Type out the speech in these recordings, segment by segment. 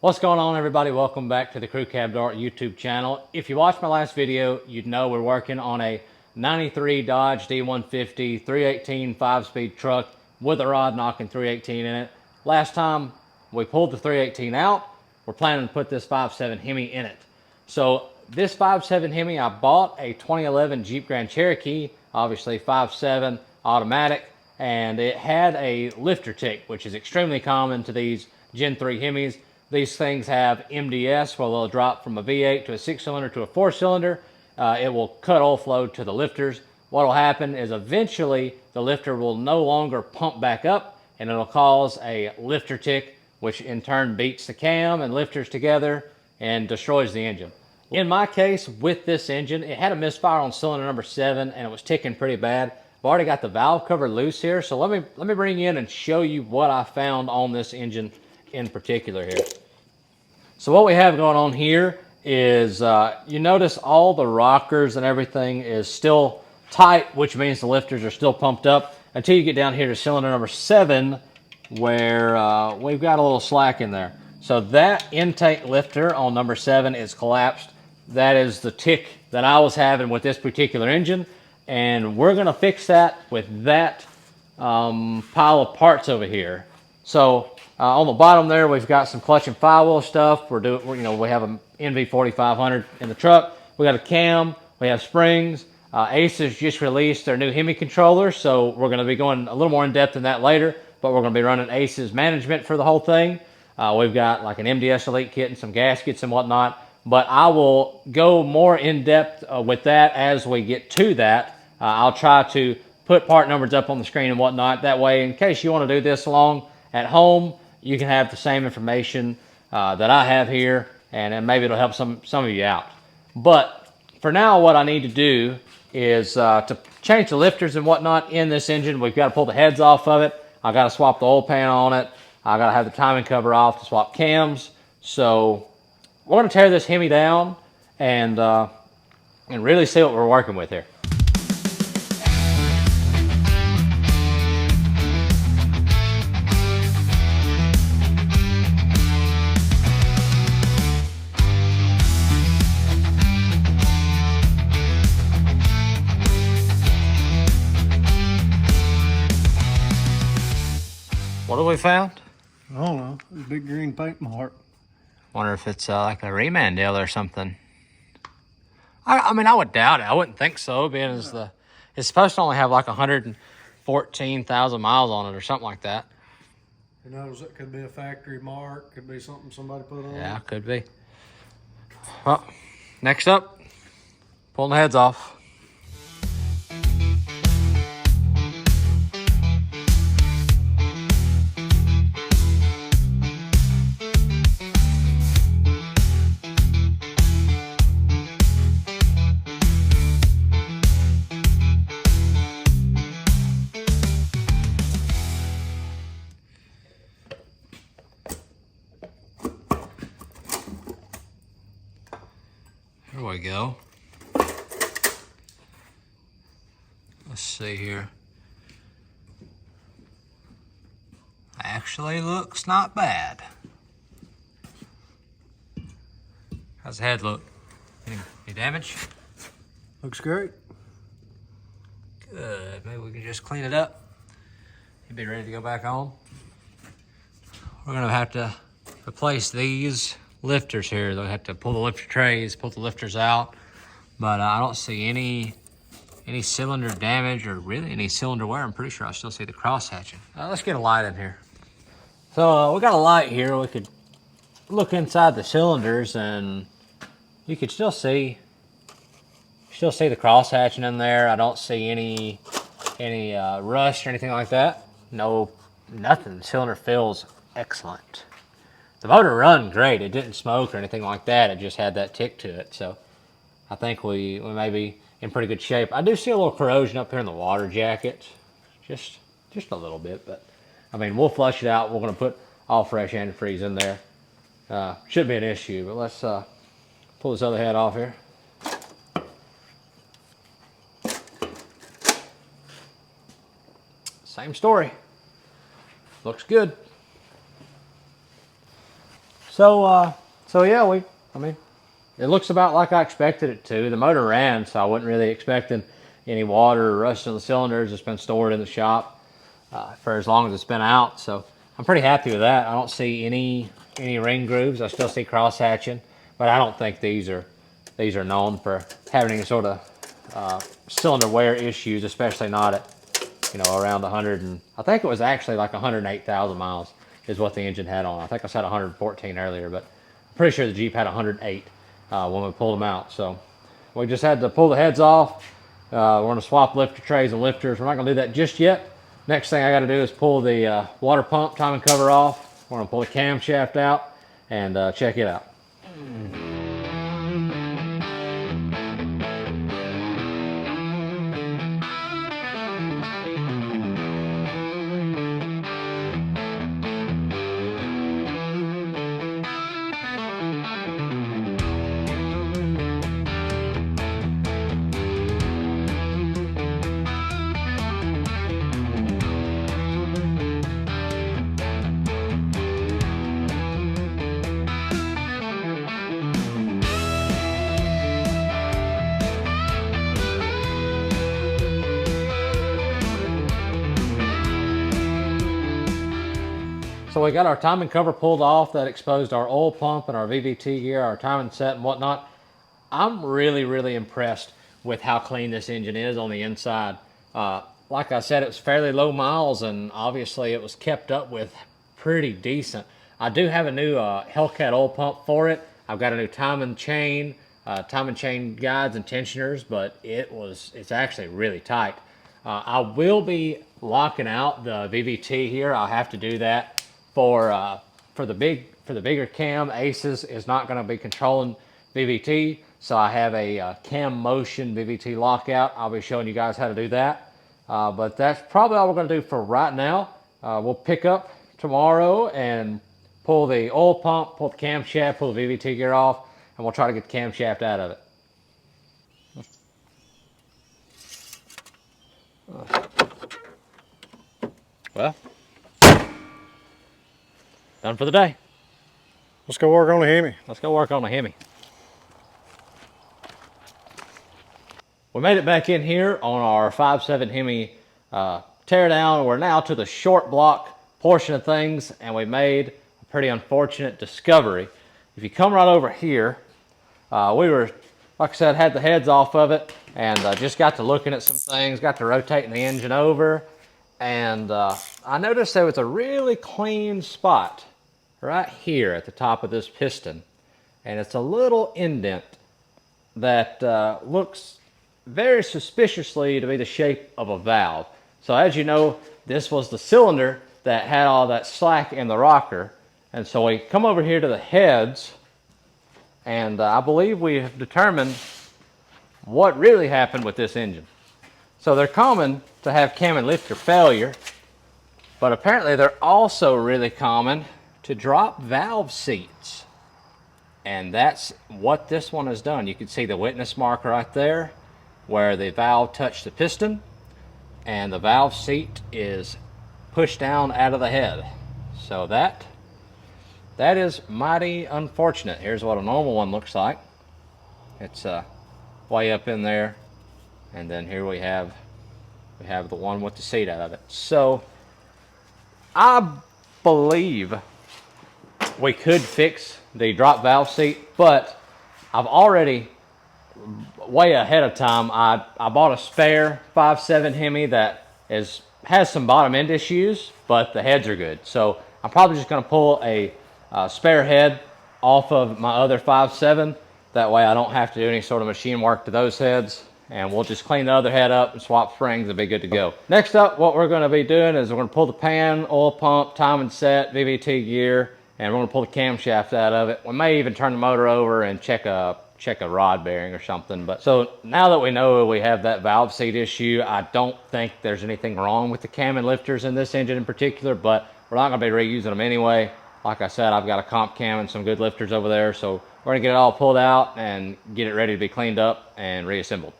What's going on, everybody? Welcome back to the Crew Cab Dart YouTube channel. If you watched my last video, you'd know we're working on a 93 Dodge D150 318 5-speed truck with a rod knocking 318 in it. Last time we pulled the 318 out, we're planning to put this 5.7 Hemi in it. So this 5.7 Hemi, I bought a 2011 Jeep Grand Cherokee, obviously 5.7 automatic, and it had a lifter tick, which is extremely common to these Gen 3 Hemis. These things have MDS, where they'll drop from a V8 to a 6-cylinder to a 4-cylinder. It will cut oil flow to the lifters. What will happen is eventually the lifter will no longer pump back up, and it'll cause a lifter tick, which in turn beats the cam and lifters together and destroys the engine. In my case, with this engine, it had a misfire on cylinder number 7, and it was ticking pretty bad. I've already got the valve cover loose here, so let me bring you in and show you what I found on this engine in particular here. So what we have going on here is you notice all the rockers and everything is still tight, which means the lifters are still pumped up until you get down here to cylinder number 7, where we've got a little slack in there. So that intake lifter on number 7 is collapsed. That is the tick that I was having with this particular engine, and we're going to fix that with that pile of parts over here. So on the bottom there, we've got some clutch and firewheel stuff. We have an NV4500 in the truck. We got a cam. We have springs. Ace has just released their new Hemi controller, so we're going to be going a little more in depth in that later. But we're going to be running Ace's management for the whole thing. We've got like an MDS Elite kit and some gaskets and whatnot. But I will go more in depth with that as we get to that. I'll try to put part numbers up on the screen and whatnot. That way, in case you want to do this along at home, you can have the same information that I have here, and maybe it'll help some of you out. But for now, what I need to do is to change the lifters and whatnot in this engine. We've got to pull the heads off of it. I got to swap the oil pan on it. I got to have the timing cover off to swap cams. So we're going to tear this Hemi down and really see what we're working with here. What have we found? I don't know. There's a big green paint mark. Wonder if it's like a reman deal or something. I mean, I would doubt it. I wouldn't think so, being as it's supposed to only have like 114,000 miles on it or something like that. You know, it could be a factory mark. Could be something somebody put on. Yeah, could be. Well, next up, pulling the heads off. There we go. Let's see here. Actually looks not bad. How's the head look? Any damage? Looks great. Good. Maybe we can just clean it up. You'd be ready to go back on. We're gonna have to replace these lifters here. They'll have to pull the lifter trays, pull the lifters out. But I don't see any cylinder damage or really any cylinder wear. I'm pretty sure I still see the cross hatching. Let's get a light in here. So we got a light here. We could look inside the cylinders and you could still see the cross hatching in there. I don't see any rust or anything like that. No, nothing. The cylinder feels excellent. The motor run great. It didn't smoke or anything like that. It just had that tick to it. So I think we may be in pretty good shape. I do see a little corrosion up here in the water jacket. Just a little bit, but I mean, we'll flush it out. We're going to put all fresh antifreeze in there. Shouldn't be an issue, but let's pull this other head off here. Same story. Looks good. So yeah, I mean, it looks about like I expected it to. The motor ran, so I wasn't really expecting any water or rust in the cylinders. It's been stored in the shop for as long as it's been out, so I'm pretty happy with that. I don't see any ring grooves. I still see cross hatching, but I don't think these are known for having any sort of cylinder wear issues, especially not at, you know, around 100 and I think it was actually like 108,000 miles is what the engine had on. I think I said 114 earlier, but I'm pretty sure the Jeep had 108 when we pulled them out. So we just had to pull the heads off. We're going to swap lifter trays and lifters. We're not going to do that just yet. Next thing I got to do is pull the water pump timing cover off. We're going to pull the camshaft out and check it out. So we got our timing cover pulled off. That exposed our oil pump and our VVT gear, our timing set and whatnot. I'm really impressed with how clean this engine is on the inside. Like I said, it was fairly low miles, and obviously it was kept up with pretty decent. I do have a new Hellcat oil pump for it. I've got a new timing chain guides and tensioners, but it's actually really tight. I will be locking out the VVT here. I'll have to do that for the bigger cam. Aces is not going to be controlling VVT, so I have a cam motion VVT lockout. I'll be showing you guys how to do that, but that's probably all we're going to do for right now. We'll pick up tomorrow and pull the oil pump, pull the camshaft, pull the VVT gear off, and we'll try to get the camshaft out of it. Well, done for the day. Let's go work on the Hemi. Let's go work on the Hemi. We made it back in here on our 5.7 Hemi teardown. We're now to the short block portion of things, and we made a pretty unfortunate discovery. If you come right over here, we were, like I said, had the heads off of it, and just got to looking at some things, got to rotating the engine over, and I noticed there was a really clean spot right here at the top of this piston, and it's a little indent that looks very suspiciously to be the shape of a valve. So as you know, this was the cylinder that had all that slack in the rocker, and so we come over here to the heads, and I believe we have determined what really happened with this engine. So they're common to have cam and lifter failure, but apparently they're also really common to drop valve seats. And that's what this one has done. You can see the witness mark right there where the valve touched the piston, and the valve seat is pushed down out of the head. So that is mighty unfortunate. Here's what a normal one looks like. It's way up in there, and then here we have the one with the seat out of it. So I believe we could fix the drop valve seat, but I've already, way ahead of time, I bought a spare 5.7 Hemi that has some bottom end issues, but the heads are good. So I'm probably just going to pull a spare head off of my other 5.7. That way I don't have to do any sort of machine work to those heads, and we'll just clean the other head up and swap springs and be good to go. Next up, what we're going to be doing is we're going to pull the pan, oil pump, timing set, VVT gear, and we're going to pull the camshaft out of it. We may even turn the motor over and check a rod bearing or something. But so now that we know we have that valve seat issue, I don't think there's anything wrong with the cam and lifters in this engine in particular, but we're not going to be reusing them anyway. Like I said, I've got a comp cam and some good lifters over there, so we're going to get it all pulled out and get it ready to be cleaned up and reassembled.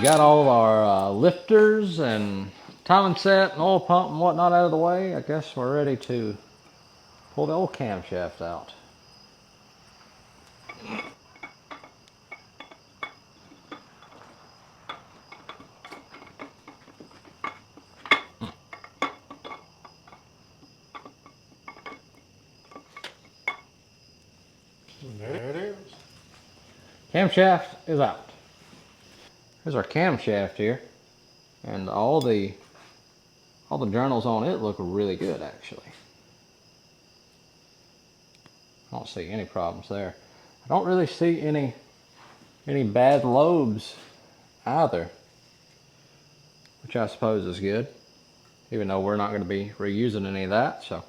got all our lifters and timing set and oil pump and whatnot out of the way, I guess we're ready to pull the old camshaft out. There it is. Camshaft is out. Here's our camshaft here, and all the journals on it look really good actually. I don't see any problems there. I don't really see any bad lobes either, which I suppose is good, even though we're not going to be reusing any of that. So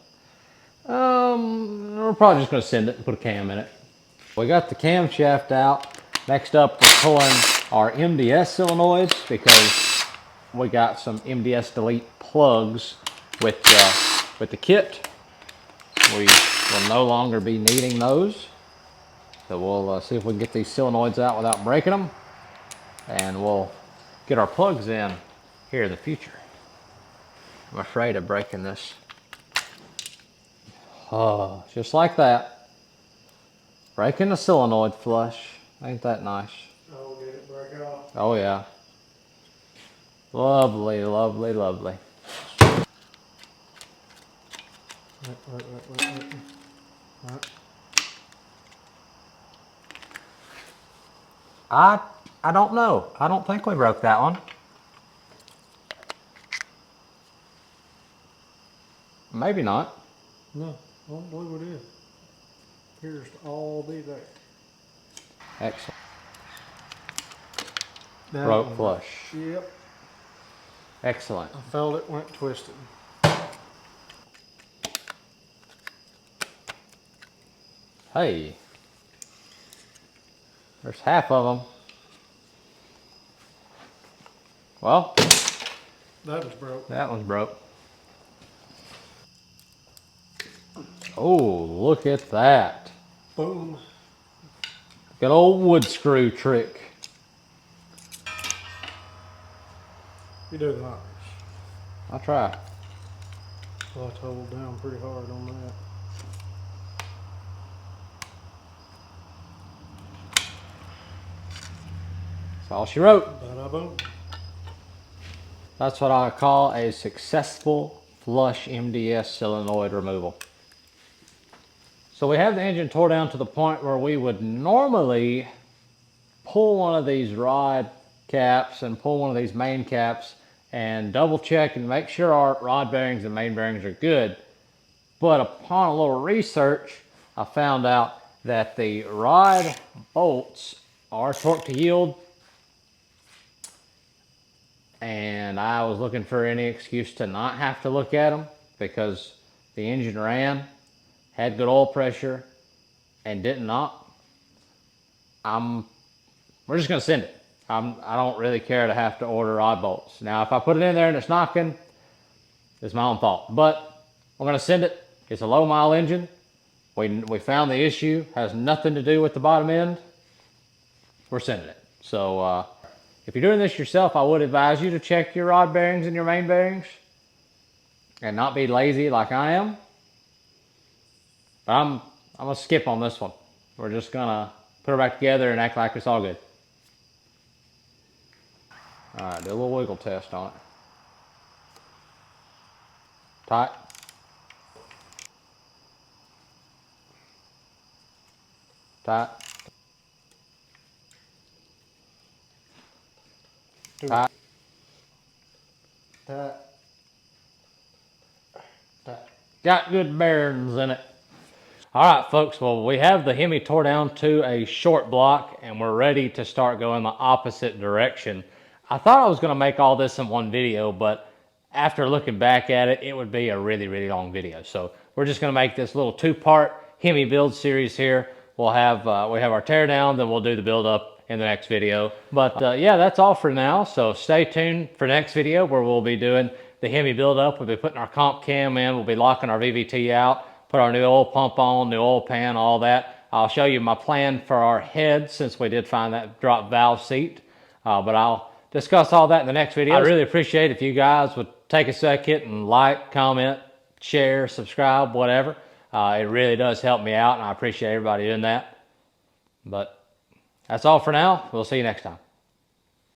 we're probably just going to send it and put a cam in it. We got the camshaft out. Next up, we're pulling our MDS solenoids because we got some MDS delete plugs with the kit. We will no longer be needing those. So we'll see if we can get these solenoids out without breaking them, and we'll get our plugs in here in the future. I'm afraid of breaking this. Oh, just like that. Breaking the solenoid flush. Ain't that nice? Oh, did it break off? Oh yeah. Lovely, lovely, lovely. Wait. Right. I don't know. I don't think we broke that one. Maybe not. No, I don't believe we did. Appears to all be there. Excellent. That Broke one. flush. Yep. Excellent. I felt it went twisted. Hey. There's half of them. Well, That was broke. that one's broke. Oh, look at that. Boom. Good old wood screw trick. You do nice. I'll try. Well, I hold down pretty hard on that. That's all she wrote. Bada boom. That's what I call a successful flush MDS solenoid removal. So we have the engine tore down to the point where we would normally pull one of these rod caps and pull one of these main caps and double check and make sure our rod bearings and main bearings are good. But upon a little research, I found out that the rod bolts are torque to yield, and I was looking for any excuse to not have to look at them because the engine ran, had good oil pressure, and didn't knock. We're just gonna send it. I don't really care to have to order rod bolts. Now, if I put it in there and it's knocking, it's my own fault. But we're gonna send it. It's a low mile engine. We found the issue, has nothing to do with the bottom end. We're sending it. So if you're doing this yourself, I would advise you to check your rod bearings and your main bearings and not be lazy like I am. But I'm gonna skip on this one. We're just gonna put her back together and act like it's all good. All right, do a little wiggle test on it. Tight. Tight. Tight. That. Got good bearings in it. All right, folks, well, we have the Hemi tore down to a short block and we're ready to start going the opposite direction. I thought I was gonna make all this in one video, but after looking back at it, it would be a really, really long video. So we're just gonna make this little two-part Hemi build series here. We'll have, we have our tear down, then we'll do the build up in the next video. But yeah, that's all for now. So stay tuned for next video where we'll be doing the Hemi build up. We'll be putting our comp cam in. We'll be locking our VVT out, put our new oil pump on, new oil pan, all that. I'll show you my plan for our head since we did find that drop valve seat. But I'll discuss all that in the next video. I really appreciate if you guys would take a second and like, comment, share, subscribe, whatever. It really does help me out, and I appreciate everybody doing that. But that's all for now. We'll see you next time.